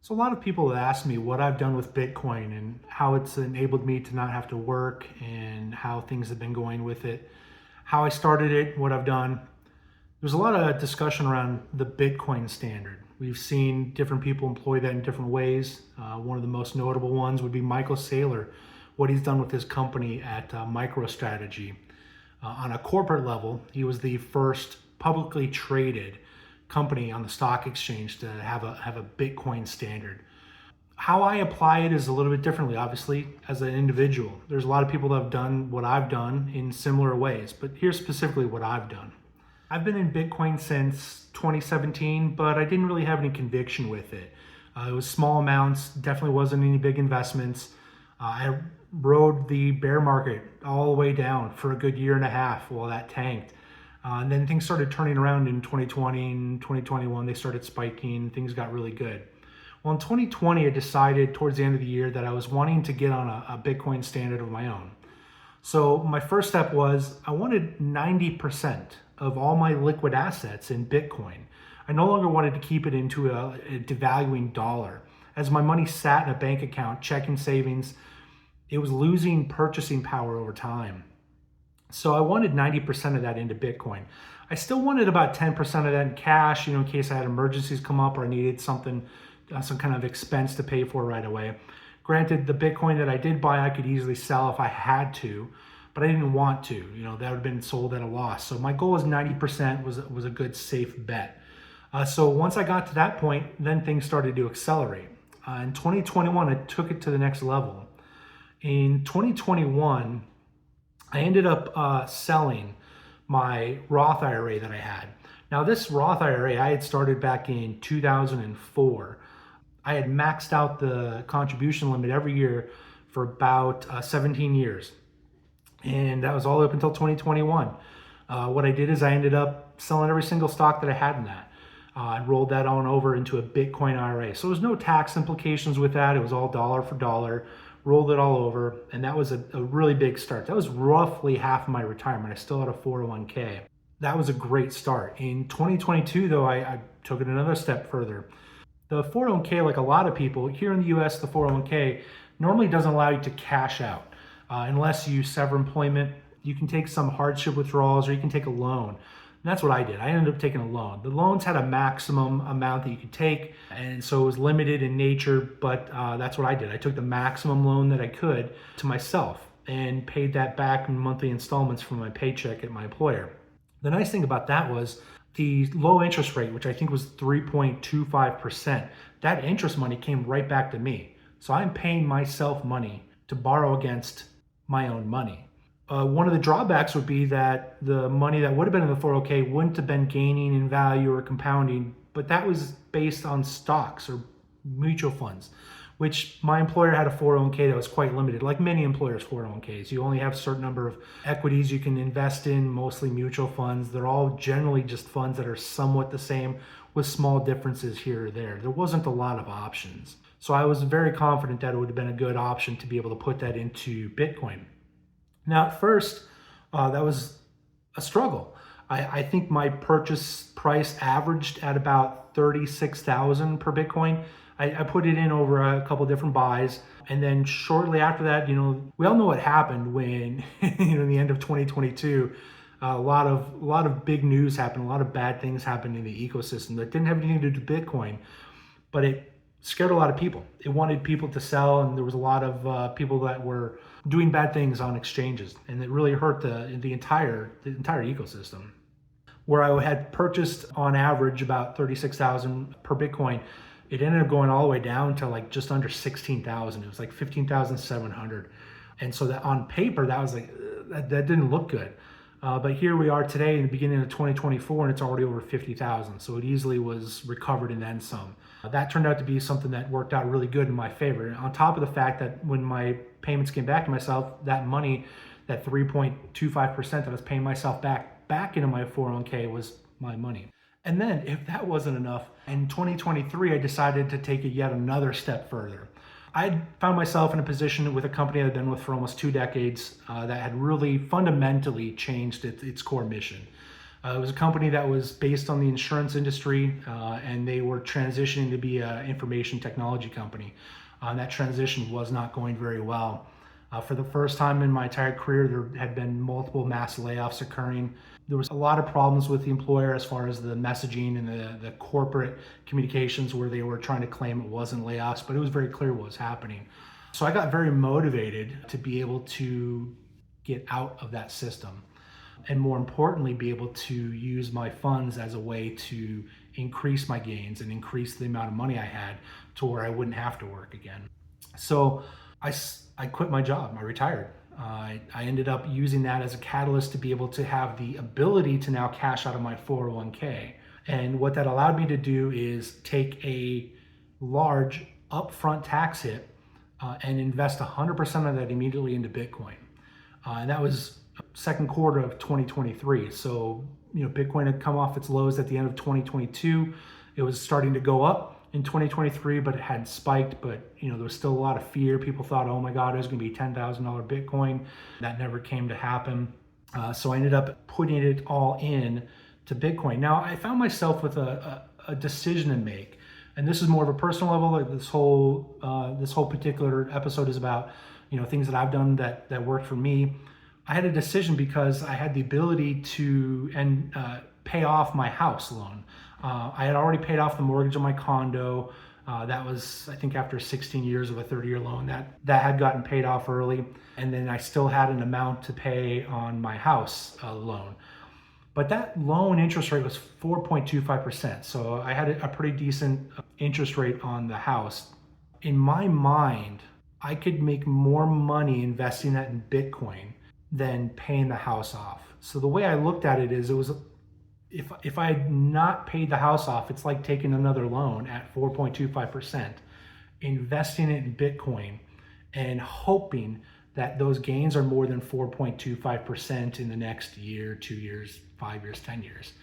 So a lot of people have asked me what I've done with Bitcoin and how it's enabled me to not have to work and how things have been going with it, how I started it, what I've done. There's a lot of discussion around the Bitcoin standard. We've seen different people employ that in different ways. One of the most notable ones would be Michael Saylor, what he's done with his company at MicroStrategy. On a corporate level, he was the first publicly traded company on the stock exchange to have a Bitcoin standard. How I apply it is a little bit differently, obviously, as an individual. There's a lot of people that have done what I've done in similar ways, but here's specifically what I've done. I've been in Bitcoin since 2017, but I didn't really have any conviction with it. It was small amounts, definitely wasn't any big investments. I rode the bear market all the way down for a good year and a half while that tanked. And then things started turning around in 2020 and 2021. They started spiking, things got really good. Well, in 2020, I decided towards the end of the year that I was wanting to get on a Bitcoin standard of my own. So my first step was I wanted 90% of all my liquid assets in Bitcoin. I no longer wanted to keep it into a devaluing dollar. As my money sat in a bank account, checking savings, it was losing purchasing power over time. So I wanted 90% of that into Bitcoin. I still wanted about 10% of that in cash, in case I had emergencies come up or I needed something, some kind of expense to pay for right away. Granted, the Bitcoin that I did buy, I could easily sell if I had to, but I didn't want to. That would have been sold at a loss. So my goal was 90% was a good safe bet. So once I got to that point, then things started to accelerate. In 2021, I took it to the next level. In 2021, I ended up selling my Roth IRA that I had. Now this Roth IRA, I had started back in 2004. I had maxed out the contribution limit every year for about 17 years. And that was all up until 2021. What I did is I ended up selling every single stock that I had in that. I rolled that on over into a Bitcoin IRA. So there was no tax implications with that. It was all dollar for dollar. Rolled it all over, and that was a really big start. That was roughly half of my retirement. I still had a 401k. That was a great start. In 2022, though, I took it another step further. The 401k, like a lot of people, here in the US, the 401k normally doesn't allow you to cash out. Unless you sever employment, you can take some hardship withdrawals or you can take a loan. And that's what I did. I ended up taking a loan. The loans had a maximum amount that you could take, and so it was limited in nature, but that's what I did. I took the maximum loan that I could to myself and paid that back in monthly installments from my paycheck at my employer. The nice thing about that was the low interest rate, which I think was 3.25%, that interest money came right back to me. So I'm paying myself money to borrow against my own money. One of the drawbacks would be that the money that would have been in the 401k wouldn't have been gaining in value or compounding, but that was based on stocks or mutual funds, which my employer had a 401k that was quite limited, like many employers' 401ks. You only have a certain number of equities you can invest in, mostly mutual funds. They're all generally just funds that are somewhat the same with small differences here or there. There wasn't a lot of options. So I was very confident that it would have been a good option to be able to put that into Bitcoin. Now, at first, that was a struggle. I think my purchase price averaged at about $36,000 per Bitcoin. I put it in over a couple different buys. And then shortly after that, we all know what happened when, in the end of 2022, a lot of big news happened, a lot of bad things happened in the ecosystem that didn't have anything to do with Bitcoin, but it scared a lot of people. It wanted people to sell, and there was a lot of people that were doing bad things on exchanges, and it really hurt the entire ecosystem. Where I had purchased on average about 36,000 per Bitcoin, it ended up going all the way down to like just under 16,000. It was like 15,700, and so that on paper that was like that didn't look good. But here we are today in the beginning of 2024, and it's already over 50,000. So it easily was recovered and then some. That turned out to be something that worked out really good in my favor. And on top of the fact that when my payments came back to myself, that money, that 3.25% that I was paying myself back into my 401k was my money. And then if that wasn't enough, in 2023, I decided to take it yet another step further. I found myself in a position with a company I've been with for almost 2 decades that had really fundamentally changed its core mission. It was a company that was based on the insurance industry, and they were transitioning to be an information technology company. And that transition was not going very well. For the first time in my entire career, there had been multiple mass layoffs occurring. There was a lot of problems with the employer as far as the messaging and the corporate communications, where they were trying to claim it wasn't layoffs, but it was very clear what was happening. So I got very motivated to be able to get out of that system, and more importantly, be able to use my funds as a way to increase my gains and increase the amount of money I had to where I wouldn't have to work again. So I quit my job. I retired. I ended up using that as a catalyst to be able to have the ability to now cash out of my 401k. And what that allowed me to do is take a large upfront tax hit and invest 100% of that immediately into Bitcoin. And that was second quarter of 2023. So, Bitcoin had come off its lows at the end of 2022. It was starting to go up in 2023, but it had spiked. But, there was still a lot of fear. People thought, oh my God, it was going to be $10,000 Bitcoin. That never came to happen. So I ended up putting it all in to Bitcoin. Now, I found myself with a decision to make. And this is more of a personal level. Like this whole particular episode is about, things that I've done that worked for me. I had a decision because I had the ability to pay off my house loan. I had already paid off the mortgage on my condo. That was, I think, after 16 years of a 30-year loan that had gotten paid off early. And then I still had an amount to pay on my house loan. But that loan interest rate was 4.25%. So I had a pretty decent interest rate on the house. In my mind, I could make more money investing that in Bitcoin than paying the house off. So the way I looked at it is, if I had not paid the house off, it's like taking another loan at 4.25%, investing it in Bitcoin and hoping that those gains are more than 4.25% in the next year, 2 years, 5 years, 10 years.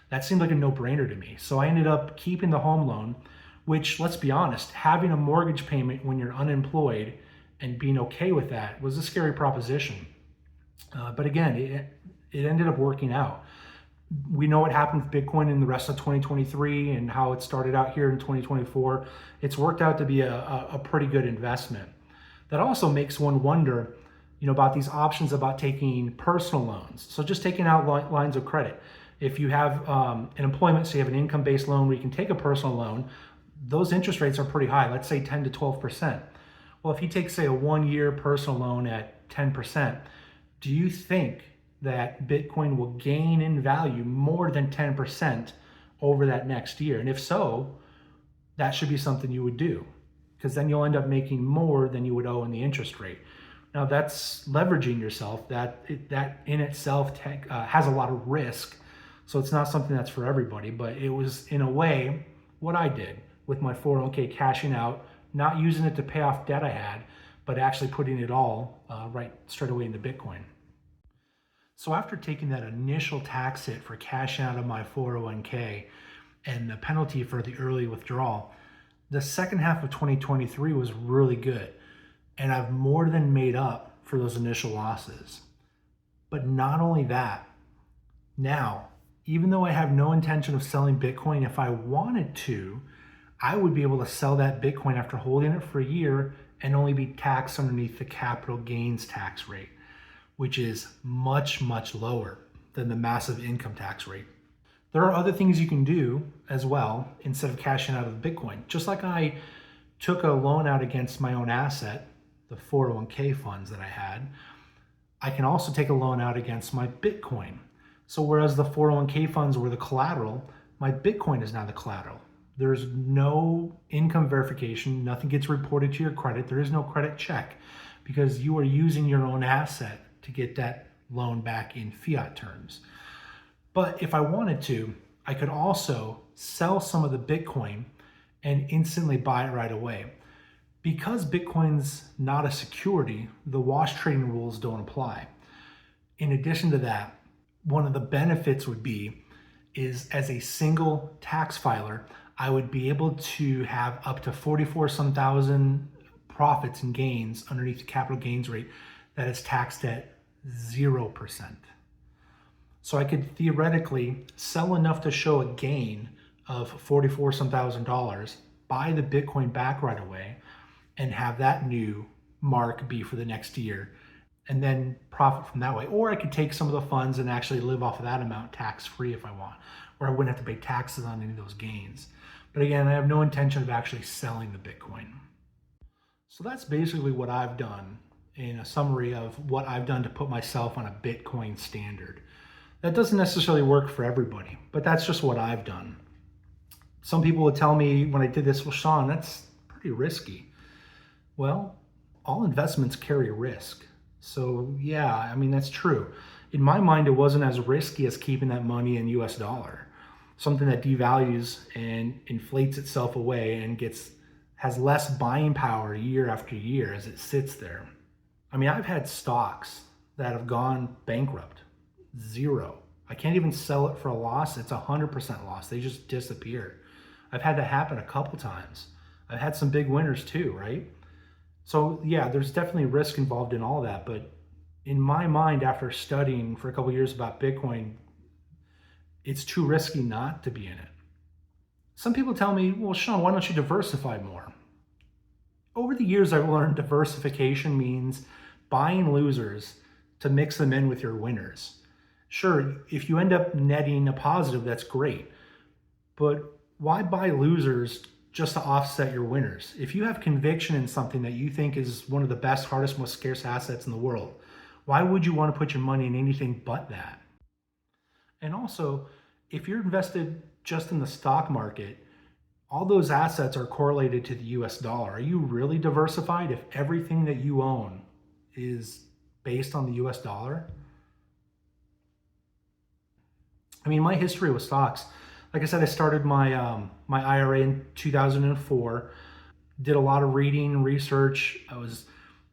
That seemed like a no-brainer to me. So I ended up keeping the home loan, which, let's be honest, having a mortgage payment when you're unemployed and being okay with that was a scary proposition. But again, it ended up working out. We know what happened with Bitcoin in the rest of 2023 and how it started out here in 2024. It's worked out to be a pretty good investment. That also makes one wonder, about these options about taking personal loans. So just taking out lines of credit. If you have an employment, so you have an income-based loan where you can take a personal loan, those interest rates are pretty high, let's say 10 to 12%. Well, if you take, say, a 1-year personal loan at 10%, do you think that Bitcoin will gain in value more than 10% over that next year? And if so, that should be something you would do, because then you'll end up making more than you would owe in the interest rate. Now, that's leveraging yourself. That in itself has a lot of risk, so it's not something that's for everybody. But it was, in a way, what I did with my 401k, cashing out, not using it to pay off debt I had, but actually putting it all right straight away into Bitcoin. So after taking that initial tax hit for cashing out of my 401k and the penalty for the early withdrawal, the second half of 2023 was really good. And I've more than made up for those initial losses. But not only that, now, even though I have no intention of selling Bitcoin, if I wanted to, I would be able to sell that Bitcoin after holding it for a year and only be taxed underneath the capital gains tax rate, which is much, much lower than the massive income tax rate. There are other things you can do as well instead of cashing out of the Bitcoin. Just like I took a loan out against my own asset, the 401k funds that I had, I can also take a loan out against my Bitcoin. So whereas the 401k funds were the collateral, my Bitcoin is now the collateral. There's no income verification. Nothing gets reported to your credit. There is no credit check because you are using your own asset to get that loan back in fiat terms. But if I wanted to, I could also sell some of the Bitcoin and instantly buy it right away. Because Bitcoin's not a security, the wash trading rules don't apply. In addition to that, one of the benefits would be is as a single tax filer, I would be able to have up to 44-some thousand profits and gains underneath the capital gains rate that is taxed at 0%. So I could theoretically sell enough to show a gain of 44 some thousand dollars, buy the Bitcoin back right away, and have that new mark be for the next year, and then profit from that way. Or I could take some of the funds and actually live off of that amount tax free if I want, where I wouldn't have to pay taxes on any of those gains. But again, I have no intention of actually selling the Bitcoin. So that's basically what I've done in a summary of what I've done to put myself on a Bitcoin standard. That doesn't necessarily work for everybody, but that's just what I've done. Some people would tell me when I did this, well, Sean, that's pretty risky. Well, all investments carry risk. So yeah, I mean, that's true. In my mind, it wasn't as risky as keeping that money in US dollar, something that devalues and inflates itself away and has less buying power year after year as it sits there. I mean, I've had stocks that have gone bankrupt, zero. I can't even sell it for a loss. It's 100% loss. They just disappear. I've had that happen a couple times. I've had some big winners too, right? So yeah, there's definitely risk involved in all that. But in my mind, after studying for a couple of years about Bitcoin, it's too risky not to be in it. Some people tell me, well, Sean, why don't you diversify more? Over the years, I've learned diversification means buying losers to mix them in with your winners. Sure, if you end up netting a positive, that's great. But why buy losers just to offset your winners? If you have conviction in something that you think is one of the best, hardest, most scarce assets in the world, why would you want to put your money in anything but that? And also, if you're invested just in the stock market, all those assets are correlated to the US dollar. Are you really diversified if everything that you own is based on the US dollar? I mean, my history with stocks, like I said, I started my IRA in 2004, did a lot of reading and research. I was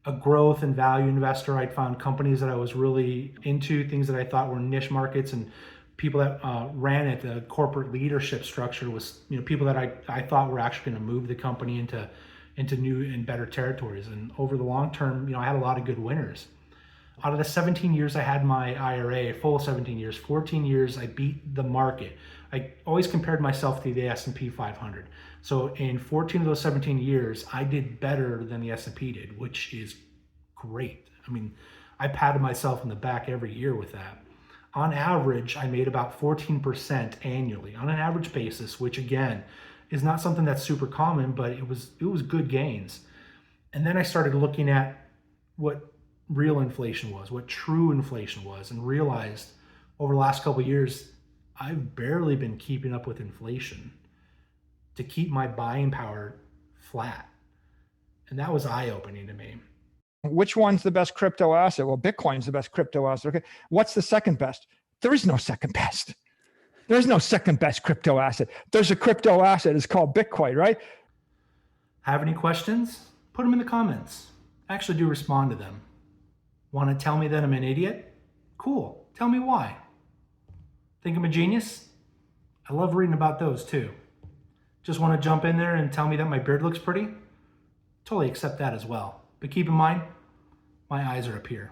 a growth and value investor. I'd found companies that I was really into, things that I thought were niche markets, and people that ran it. The corporate leadership structure was, people that I thought were actually going to move the company into new and better territories. And over the long term, I had a lot of good winners. Out of the 17 years I had my IRA, full 17 years, 14 years I beat the market. I always compared myself to the S&P 500. So in 14 of those 17 years, I did better than the S&P did, which is great. I mean, I patted myself in the back every year with that. On average, I made about 14% annually on an average basis, which again is not something that's super common, but it was good gains. And then I started looking at what real inflation was, what true inflation was, and realized over the last couple of years, I've barely been keeping up with inflation to keep my buying power flat. And that was eye-opening to me. Which one's the best crypto asset? Well, Bitcoin's the best crypto asset. Okay. What's the second best? There is no second best. There is no second best crypto asset. There's a crypto asset. It's called Bitcoin, right? Have any questions? Put them in the comments. I actually do respond to them. Want to tell me that I'm an idiot? Cool. Tell me why. Think I'm a genius? I love reading about those too. Just want to jump in there and tell me that my beard looks pretty? Totally accept that as well. But keep in mind, my eyes are up here.